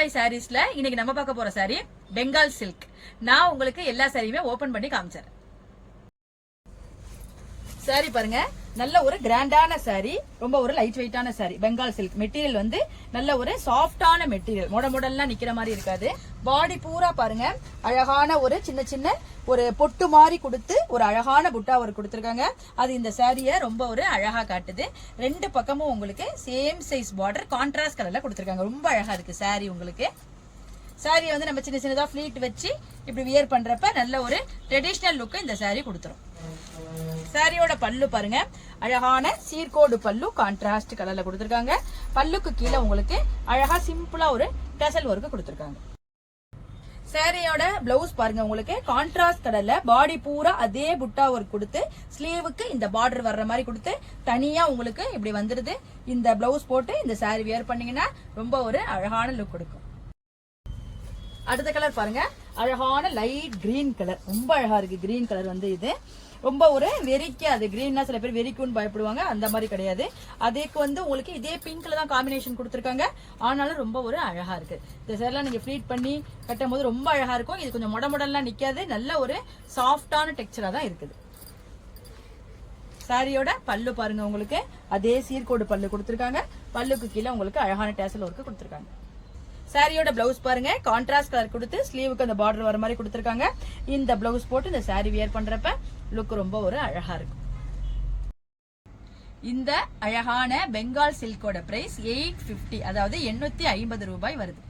சாய் சாரீஸ்ல இன்னைக்கு நம்ம பார்க்க போற சாரி பெங்கால் சில்க். நான் உங்களுக்கு எல்லா சாரியுமே ஓபன் பண்ணி காமிச்சேன். சாரி பாருங்க, நல்ல ஒரு கிராண்டான சாரி, ரொம்ப ஒரு லைட் வெயிட்டான சாரி. பெங்கால் சில்க் மெட்டீரியல் வந்து நல்ல ஒரு சாஃப்டான மெட்டீரியல், மொடல்லாம் நிக்கிற மாதிரி இருக்காது. பாடி பூரா பாருங்க, அழகான ஒரு சின்ன சின்ன ஒரு பொட்டு மாதிரி கொடுத்து ஒரு அழகான புட்டா ஒரு கொடுத்துருக்காங்க. அது இந்த சாரிய ரொம்ப ஒரு அழகா காட்டுது. ரெண்டு பக்கமும் உங்களுக்கு சேம் சைஸ் பார்டர் கான்ட்ராஸ்ட் கலர்ல கொடுத்துருக்காங்க. ரொம்ப அழகா இருக்கு சாரி. உங்களுக்கு சாரியை வந்து நம்ம சின்ன சின்னதா ஃபிளீட் வச்சு இப்படி வியர் பண்றப்ப நல்ல ஒரு ட்ரெடிஷனல் லுக் இந்த சாரி கொடுத்துரும். சாரியோட பல்லு பாருங்க, அழகான சீர்கோடு பல்லு கான்ட்ராஸ்ட் கலர்ல கொடுத்திருக்காங்க. பல்லுக்கு கீழே உங்களுக்கு அழகா சிம்பிளா ஒரு டசல் ஒர்க் கொடுத்திருக்காங்க. சாரியோட பிளவுஸ் பாருங்க, உங்களுக்கு கான்ட்ராஸ்ட் கலர்ல பாடி பூரா அதே புட்டா ஒர்க் கொடுத்து ஸ்லீவுக்கு இந்த பார்டர் வர்ற மாதிரி கொடுத்து தனியா உங்களுக்கு இப்படி வந்துருது. இந்த பிளவுஸ் போட்டு இந்த சாரி வியர் பண்ணீங்கன்னா ரொம்ப ஒரு அழகான லுக் கொடுக்கும். அடுத்த கலர் பாருங்க, அழகான லைட் கிரீன் கலர், ரொம்ப அழகா இருக்கு. கிரீன் கலர் வந்து இது ரொம்ப ஒரு வெறிக்காது. கிரீன்னா சில பேர் வெறிக்குன்னு பயப்படுவாங்க, அந்த மாதிரி கிடையாது. அதுக்கு வந்து உங்களுக்கு இதே பிங்க்ல தான் காம்பினேஷன் கொடுத்துருக்காங்க. ஆனாலும் ரொம்ப ஒரு அழகா இருக்கு. இந்த சேரெல்லாம் நீங்க ஃபிளீட் பண்ணி கட்டும் போது ரொம்ப அழகா இருக்கும். இது கொஞ்சம் மொடல்லாம் நிக்காது, நல்ல ஒரு சாஃப்டான டெக்ஸ்சரா தான் இருக்குது. சாரியோட பல்லு பாருங்க, உங்களுக்கு அதே சீர்கோடு பல்லு கொடுத்துருக்காங்க. பல்லுக்கு கீழே உங்களுக்கு அழகான டேசல் ஒர்க் கொடுத்துருக்காங்க. சாரியோட பிளவுஸ் பாருங்க, கான்ட்ராஸ்ட் கலர் கொடுத்து ஸ்லீவுக்கு அந்த பார்டர் வர மாதிரி கொடுத்துருக்காங்க. இந்த பிளவுஸ் போட்டு இந்த சாரி வியர் பண்றப்ப லுக் ரொம்ப ஒரு அழகா இருக்கும். இந்த அழகான பெங்கால் சில்கோட பிரைஸ் 850, அதாவது 850 ரூபாய் வருது.